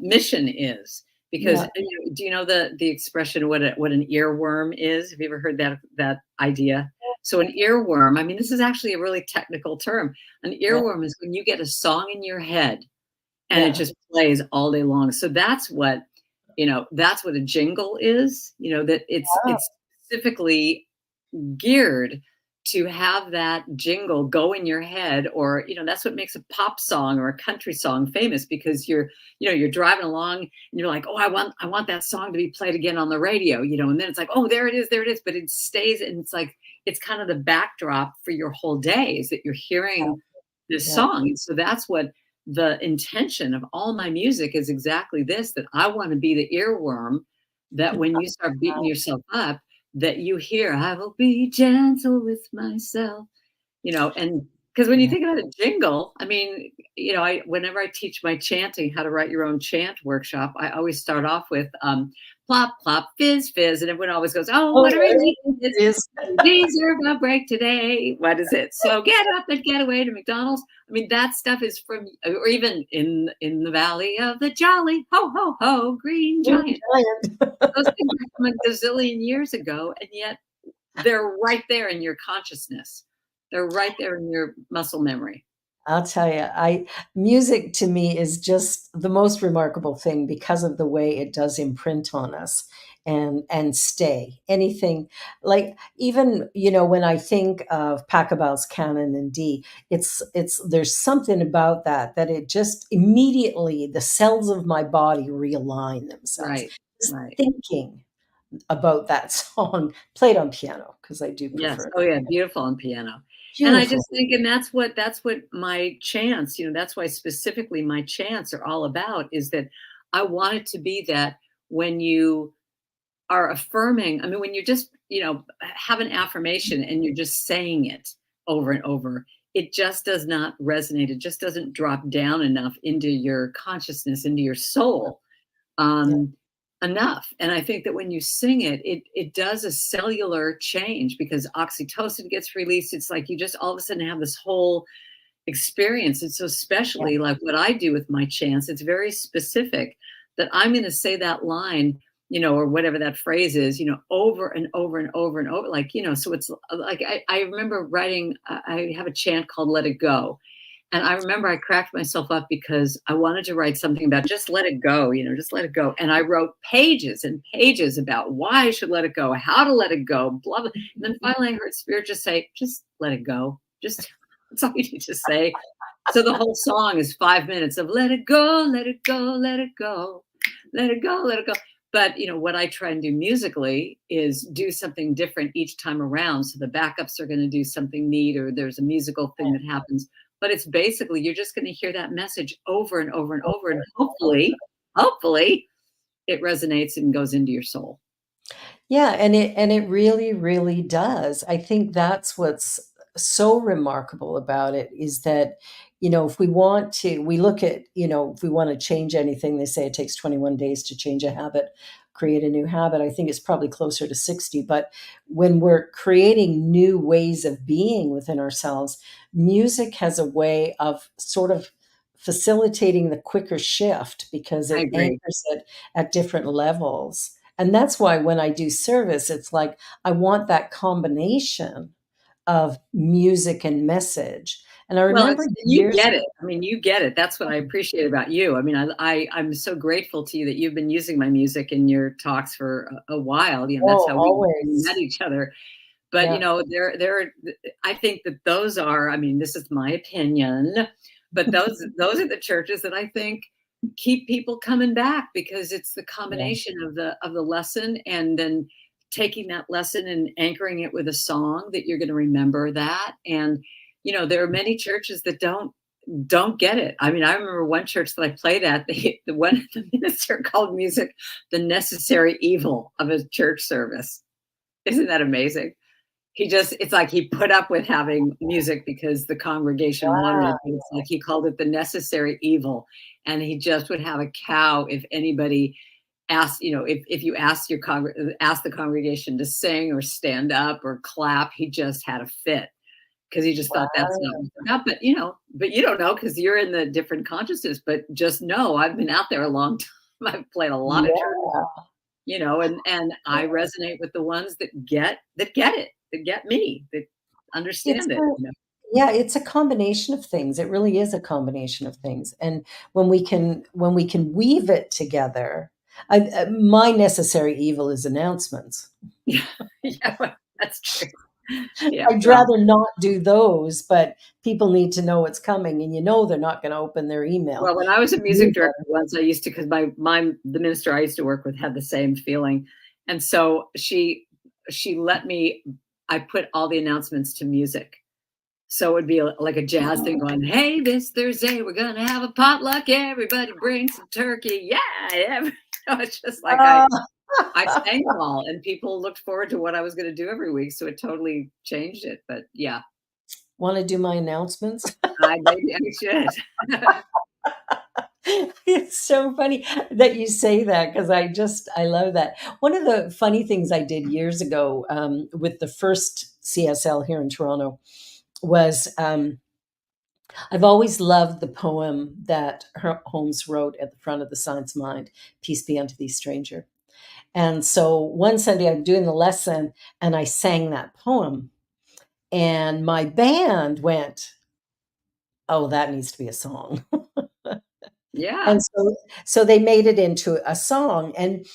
mission is. Because Yeah. do you know the expression what an earworm is? Have you ever heard that idea? So an earworm, I mean, this is actually a really technical term. An Yeah. earworm is when you get a song in your head and it Yeah. just plays all day long. So that's what a jingle is. That it's Oh, specifically geared to have that jingle go in your head, or that's what makes a pop song or a country song famous, because you're driving along and you're like, oh, I want that song to be played again on the radio, and then it's like, oh, there it is, but it stays, and it's like it's kind of the backdrop for your whole day, is that you're hearing this Yeah. song. And so that's what the intention of all my music is, exactly this, that I want to be the earworm that when you start beating yourself up, that you hear, I will be gentle with myself, and because when you Yeah. think about a jingle, I mean, whenever I teach my chanting, how to write your own chant workshop, I always start off with plop, plop, fizz, fizz. And everyone always goes, oh, Oh, what a there relief. it is. We deserve a break today. What is it? So get up and get away to McDonald's. I mean, that stuff is from, or even in the valley of the jolly, ho, ho, ho, green giant. Those things are from a gazillion years ago, and yet they're right there in your consciousness. They're right there in your muscle memory. I'll tell you, I music to me is just the most remarkable thing because of the way it does imprint on us and stay. Anything like even, when I think of Pachelbel's Canon in D, it's there's something about that it just immediately the cells of my body realign themselves. Right, Just right. thinking about that song played on piano because I do Yes. prefer Oh, yeah, beautiful on piano. And I beautiful. just think, and that's what my chants, that's why specifically my chants are all about, is that I want it to be that when you are affirming, I mean, when you just, have an affirmation and you're just saying it over and over, it just does not resonate. It just doesn't drop down enough into your consciousness, into your soul. Yeah. um, enough. And I think that when you sing it, it does a cellular change, because oxytocin gets released. It's like you just all of a sudden have this whole experience. And so, Yeah. especially like what I do with my chants, it's very specific that I'm going to say that line, or whatever that phrase is, over and over and over and over. Like, so it's like I remember writing, I have a chant called Let It Go. And I remember I cracked myself up because I wanted to write something about just let it go, just let it go. And I wrote pages and pages about why I should let it go, how to let it go, blah, blah. And then finally I heard Spirit just say, just let it go. Just, that's all you need to say. So the whole song is 5 minutes of let it go, let it go, let it go, let it go, let it go. But, what I try and do musically is do something different each time around. So the backups are going to do something neat, or there's a musical thing that happens. But it's basically, you're just going to hear that message over and over and over. And hopefully it resonates and goes into your soul. Yeah, and it really, really does. I think that's what's so remarkable about it is that, if we want to, we look at, if we want to change anything, they say it takes 21 days to change a habit, create a new habit. I think it's probably closer to 60. But when we're creating new ways of being within ourselves, music has a way of sort of facilitating the quicker shift because I it agree. anchors it at different levels. And that's why when I do service, it's like I want that combination of music and message. And I Well, remember you years get it. I mean, you get it. That's what I appreciate about you. I mean, I'm so grateful to you that you've been using my music in your talks for a while. That's oh, how we always. met each other. But Yeah. I think that those are, I mean, this is my opinion, but those are the churches that I think keep people coming back, because it's the Yeah. combination of the lesson, and then taking that lesson and anchoring it with a song that you're going to remember that. And there are many churches that don't get it. I mean, I remember one church that I played at, the minister called music the necessary evil of a church service. Isn't that amazing? It's like he put up with having music because the congregation wanted it. Wow. But it's like he called it the necessary evil. And he just would have a cow if anybody asked, if you asked asked the congregation to sing or stand up or clap, he just had a fit, because he just thought that's not what it's about. But you don't know, because you're in the different consciousness. But just know, I've been out there a long time. I've played a lot of church, Yeah. and I resonate with the ones that get it, that get me, that It's understand it. a Yeah, it's a combination of things. It really is a combination of things. And when we can weave it together, my necessary evil is announcements. Yeah, yeah, well, that's true. Yeah, I'd well, rather not do those, but people need to know it's coming, and they're not gonna open their email. when I was a music director Newsletter. once, I used to, because the minister I used to work with had the same feeling, and so she let me. I put all the announcements to music. So it would be like a jazz thing going, "Hey, this Thursday we're gonna have a potluck. Everybody bring some turkey." Yeah, it's just like Oh. I sang them all, and people looked forward to what I was going to do every week. So it totally changed it. But yeah, Wanna do my announcements? maybe I should. It's so funny that you say that because I love that. One of the funny things I did years ago, with the first CSL here in Toronto was, I've always loved the poem that Holmes wrote at the front of the Science Mind, "Peace be unto thee, stranger." And so one Sunday I'm doing the lesson and I sang that poem, and my band went, "Oh, that needs to be a song." Yeah. And so they made it into a song, and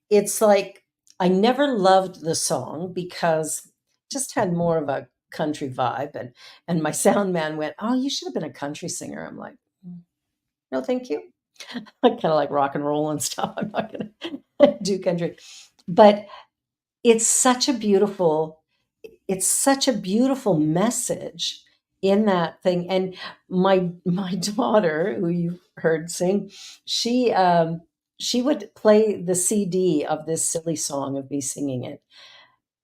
it's like I never loved the song because it just had more of a country vibe, and my sound man went, "Oh, you should have been a country singer." I'm like, "Mm, no, thank you." I kinda like rock and roll and stuff. I'm not gonna do country. But it's such a beautiful it's such a beautiful message in that thing, and my daughter, who you've heard sing, she would play the CD of this silly song of me singing it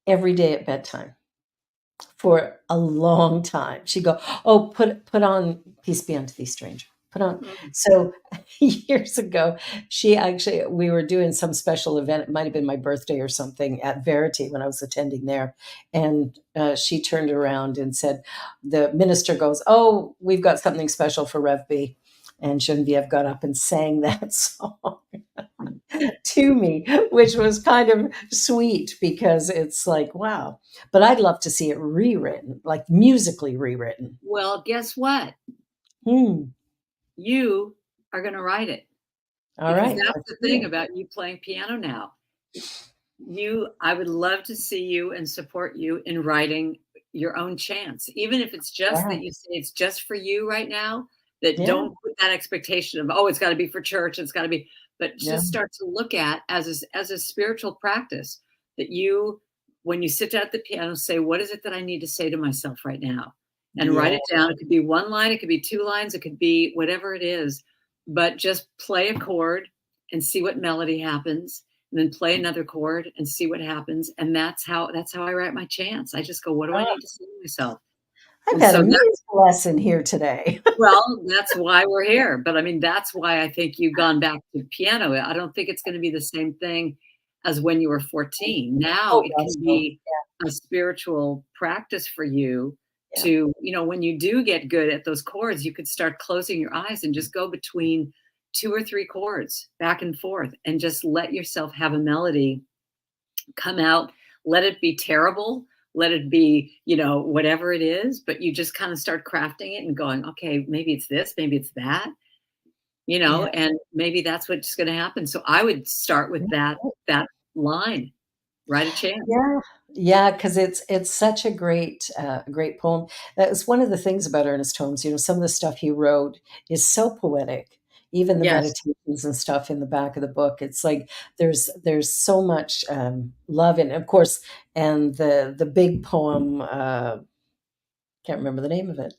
every day at bedtime for a long time. She'd go, "Oh, put on Peace Be Unto Thee, Stranger. Put on." Mhm. So years ago, she actually we were doing some special event. It might have been my birthday or something at Verity when I was attending there, and she turned around and said, "The minister goes, oh, we've got something special for Rev B." And Genevieve got up and sang that song to me, which was kind of sweet because it's like, wow. But I'd love to see it rewritten, like musically rewritten. Well, guess what? Hmm. You are going to write it, All because right. that's Let's the do thing it. about you playing piano now. I would love to see you and support you in writing your own chants, even if it's just Yeah. that you say it's just for you right now. That Yeah. don't put that expectation of, oh, it's got to be for church, it's got to be, but Yeah. just start to look at as a spiritual practice, that when you sit down at the piano, say, what is it that I need to say to myself right now, and write Yeah. it down. It could be one line, it could be two lines, it could be whatever it is, but just play a chord and see what melody happens, and then play another chord and see what happens. And that's how I write my chants. I just go, what do I Ah, need to say to myself? I've And had a so music lesson here today. that's why we're here. But I mean, that's why I think you've gone back to piano. I don't think it's going to be the same thing as when you were 14. Now Oh, it gosh, can no. be a spiritual practice for you Yeah. to, when you do get good at those chords, you could start closing your eyes and just go between two or three chords back and forth, and just let yourself have a melody come out. Let it be terrible, let it be, whatever it is, but you just kind of start crafting it and going, okay, maybe it's this, maybe it's that, Yeah. and maybe that's what's going to happen. So I would start with that line, write a chant. Yeah, yeah, because it's such a great poem. That was one of the things about Ernest Holmes. Some of the stuff he wrote is so poetic. Even the Yes. meditations and stuff in the back of the book, it's like there's so much love in it. Of course, and the big poem. Can't remember the name of it.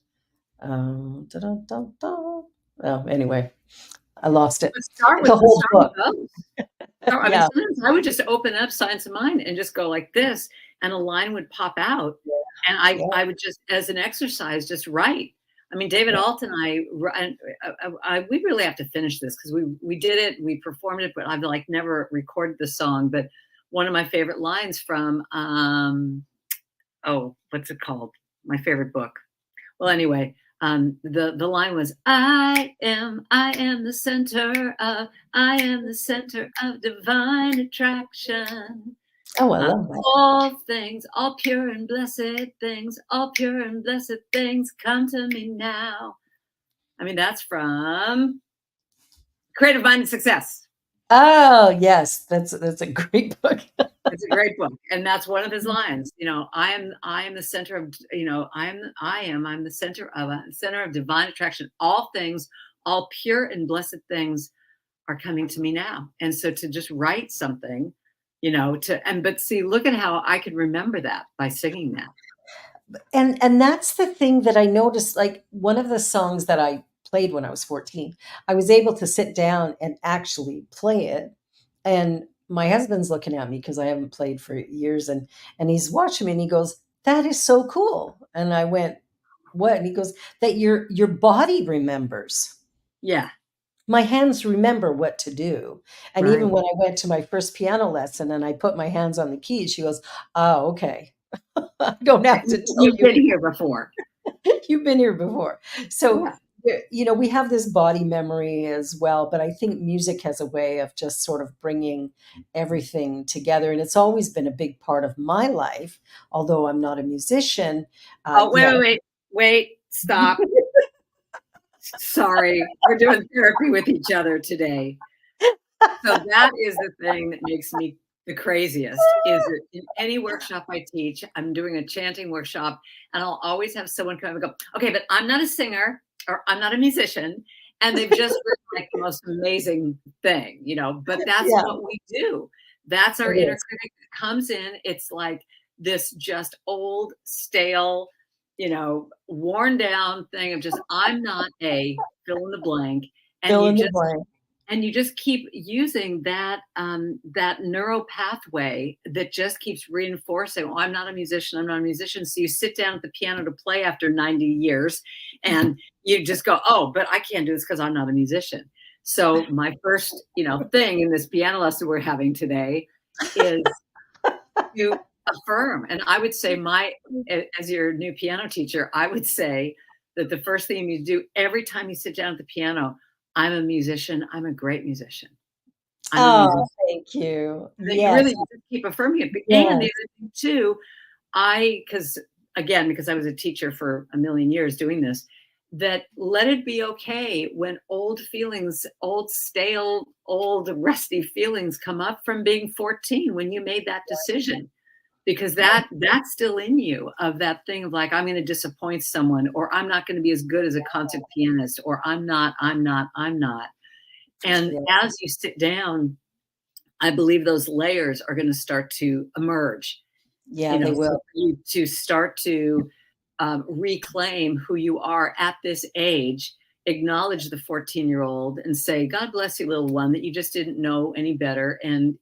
Da-da-da-da. Well, anyway, I lost it. But start The with whole book. those. So, I mean, Yeah, sometimes I would just open up Science of Mind and just go like this, and a line would pop out, and I yeah, I would just, as an exercise, just write. I mean, David yeah, Alt and we really have to finish this, because we did it, we performed it, but I've like never recorded the song. But one of my favorite lines from oh, what's it called? My favorite book. Well, anyway, the line was, I am the center of, I am the center of divine attraction. Oh, I love that. All things, all pure and blessed things, all pure and blessed things come to me now. I mean, that's from Creative Mind and Success. Oh, yes, that's a great book. It's a great book, and that's one of his lines. I am the center of. I'm the center of divine attraction. All things, all pure and blessed things, are coming to me now. And so to just write something, but see, look at how I could remember that by singing that. And that's the thing that I noticed, like one of the songs that I played when I was 14, I was able to sit down and actually play it. And my husband's looking at me because I haven't played for years, and he's watching me and he goes, "That is so cool." And I went, "What?" And he goes, "That your body remembers. Yeah, My hands remember what to do." And right. even when I went to my first piano lesson and I put my hands on the keys, she goes, "Oh, okay. I don't have to tell You've you. been here before. You've been here before." So, Yeah. we have this body memory as well, but I think music has a way of just sort of bringing everything together. And it's always been a big part of my life, although I'm not a musician. Oh, wait, Yeah. wait, wait, wait, stop. Sorry, we're doing therapy with each other today. So that is the thing that makes me the craziest, is that in any workshop I teach, I'm doing a chanting workshop, and I'll always have someone come and go, "Okay, but I'm not a singer or I'm not a musician." And they've just written like the most amazing thing, but that's Yeah, what we do. That's our it inner is. critic that comes in. It's like this just old, stale, worn down thing of just, I'm not a fill in the blank. And Fill you in the just blank. keep using that neural pathway that just keeps reinforcing, "Oh, I'm not a musician. I'm not a musician." So you sit down at the piano to play after 90 years, and you just go, "Oh, but I can't do this because I'm not a musician." So my first, thing in this piano lesson we're having today is to affirm. And I would say, as your new piano teacher, I would say that the first thing you do every time you sit down at the piano, "I'm a musician. I'm a great musician. I'm a Oh, musician." thank you. That you really Yes, just keep affirming it. And the yes. other thing too, because I was a teacher for a million years doing this, that let it be okay when old feelings, old stale, old rusty feelings come up from being 14 when you made that decision, because that's still in you, of that thing of like, I'm going to disappoint someone, or I'm not going to be as good as a concert pianist, or I'm not. And Yeah, as you sit down, I believe those layers are going to start to emerge, yeah, they so will. for you to start to reclaim who you are at this age, acknowledge the 14-year-old and say, "God bless you, little one, that you just didn't know any better. And,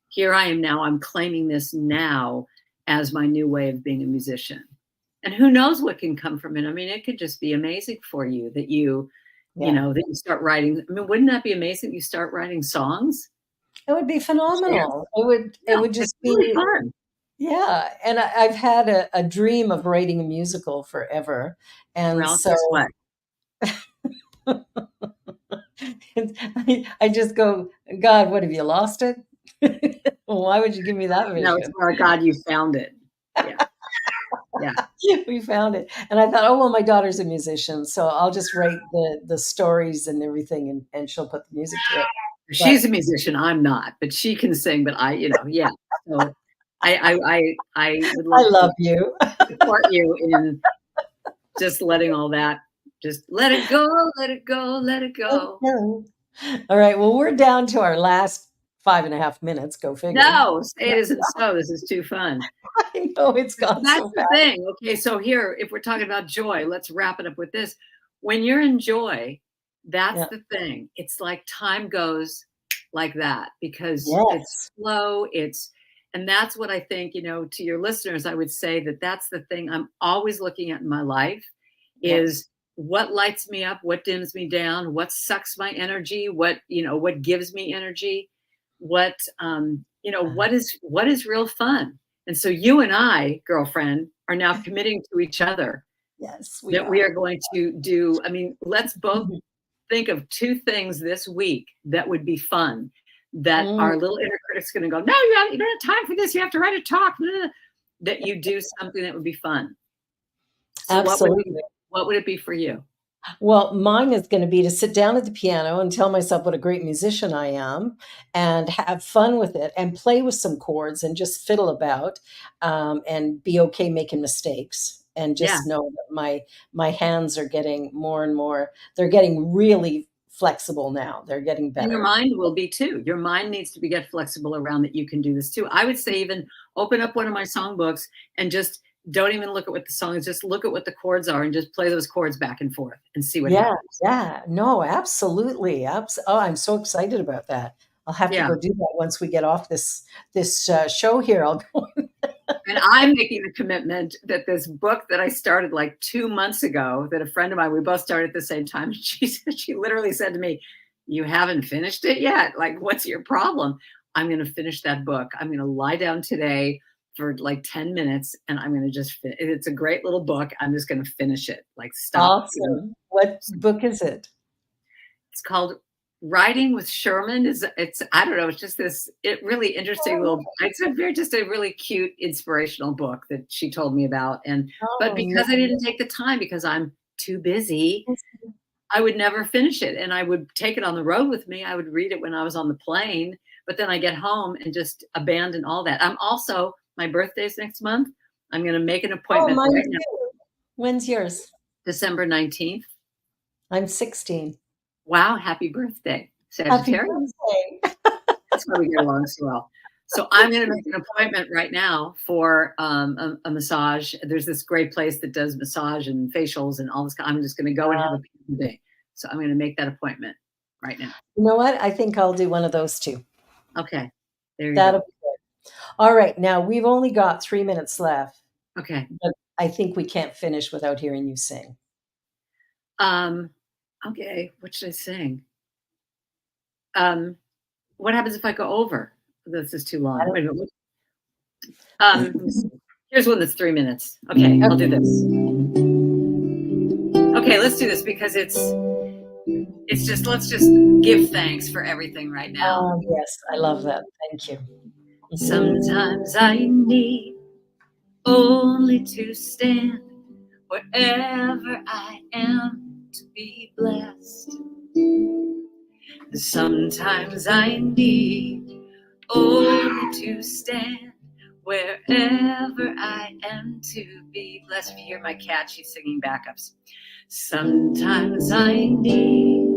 here I am now. I'm claiming this now as my new way of being a musician." And who knows what can come from it? I mean, it could just be amazing for you that Yeah. that you start writing. I mean, wouldn't that be amazing if you start writing songs? It would be Yeah. phenomenal. It Yeah, would it's just really be, fun. yeah. And I've had a dream of writing a musical forever. And Well, so guess what? I just go, "God, what have you lost it?" Why would you give me that No, it's vision? more, God, you found it. Yeah, yeah. We found it. And I thought, "Oh, well, my daughter's a musician, so I'll just write the stories and everything, and she'll put the music to it." She's But a musician, I'm not, but she can sing, but yeah. So I would I love to love you. support you in just letting all that, just let it go, let it go, let it go. All right, well, we're down to our last 5.5 minutes, go figure. No, say it isn't so. This is too fun. I know it's gone That's so the fast. thing. Okay, so here, if we're talking about joy, let's wrap it up with this. When you're in joy, that's Yeah. the thing. It's like time goes like that because it's Yes. slow. And that's what I think, to your listeners, I would say that that's the thing I'm always looking at in my life, Yeah. is what lights me up, what dims me down, what sucks my energy, what gives me energy, what is real fun. And so you and I, girlfriend, are now committing to each other Yes, we that we are. are going to do. I mean, let's both Mhm. think of 2 things this week that would be fun, that Mm, our little inner critic's going to go, "No, you don't have time for this. You have to write a talk." That you do something that would be fun. So absolutely. what would it be for you? Well, mine is gonna be to sit down at the piano and tell myself what a great musician I am and have fun with it and play with some chords and just fiddle about, and be okay making mistakes and Yeah. just know that my hands are getting more and more they're getting really flexible now. They're getting And your better. mind will be too. Your mind needs to be get flexible around that you can do this too. I would say even open up one of my songbooks and just don't even look at what the song is, just look at what the chords are and just play those chords back and forth and see what Yeah, happens. yeah. No, absolutely. Oh, I'm so excited about that. I'll have to Yeah. go do that once we get off this show here. I'll go. And I'm making the commitment that this book that I started like 2 months ago, that a friend of mine, we both started at the same time. She literally said to me, "You haven't finished it yet. Like, what's your problem?" I'm going to finish that book. I'm going to lie down today for like 10 minutes and I'm going to it's a great little book. I'm just going to finish it. Like, stop. Awesome. What book is it? It's called Writing with Sherman. It's I don't know, it's just this really interesting little, it's a very just a really cute inspirational book that she told me about. And but Oh, because I didn't take the time because I'm too busy, nice. I would never finish it. And I would take it on the road with me. I would read it when I was on the plane, but then I get home and just abandon all that. I'm also my birthday's next month. I'm going to make an Oh, appointment mine right now, too. When's yours? December 19th. I'm 16. Wow, happy birthday, Happy Sagittarius. birthday. That's why we get along so well. So I'm going to make an appointment right now for a massage. There's this great place that does massage and facials and all this. I'm just going to go and have a beautiful day. So I'm going to make that appointment right now. You know what? I think I'll do one of those too. Okay, there you That'll go. be good. All right. Now we've only got 3 minutes left, Okay. but I think we can't finish without hearing you sing. Um, okay. What should I sing? What happens if I go over? This is too long. Wait a minute. Let me see. Here's one that's 3 minutes. Okay, I'll do this. Okay, let's do this because let's just give thanks for everything right now. Oh, yes. I love that. Thank you. Sometimes I need only to stand wherever I am to be blessed. Sometimes I need only to stand wherever I am to be blessed. If you hear my cat, she's singing backups. Sometimes I need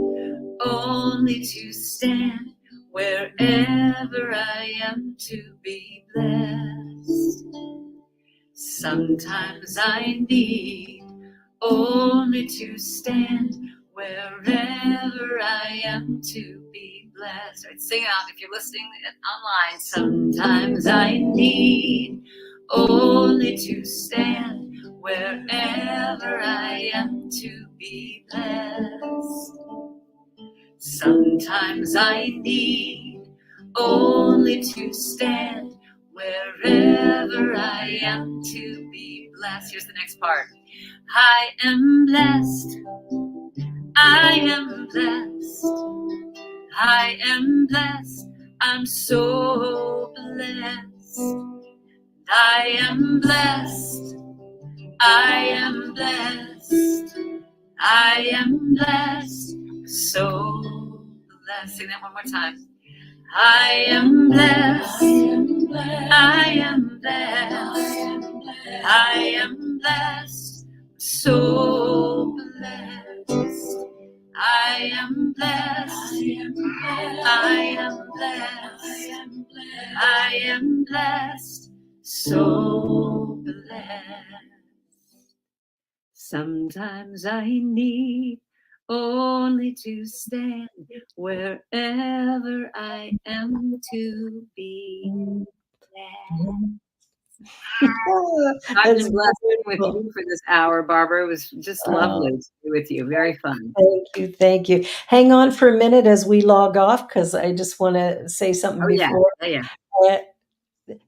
only to stand wherever I am to be blessed. Sometimes I need only to stand wherever I am to be blessed. Right, sing out if you're listening online. Sometimes I need only to stand wherever I am to be blessed. Sometimes I need only to stand wherever I am to be blessed. Here's the next part. I am blessed. I am blessed. I am blessed. I'm so blessed. I am blessed. I am blessed. I am blessed. So blessed. Sing that one more time. I am blessed. I am blessed. I am blessed. So blessed. I am blessed. I am blessed. I am blessed. So blessed. Sometimes I need only to stand wherever I am to be blessed. I've That's been blessed with beautiful. you for this hour, Barbara. It was just lovely to be with you. Very fun. Thank you. Thank you. Hang on for a minute as we log off because I just want to say something Oh yeah, before. yeah. Uh,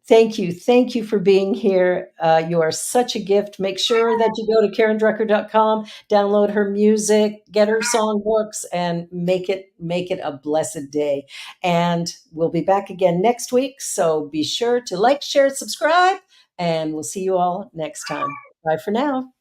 Thank you. Thank you for being here. You are such a gift. Make sure that you go to karendrucker.com, download her music, get her songbooks, and make it a blessed day. And we'll be back again next week. So be sure to like, share, subscribe, and we'll see you all next time. Bye for now.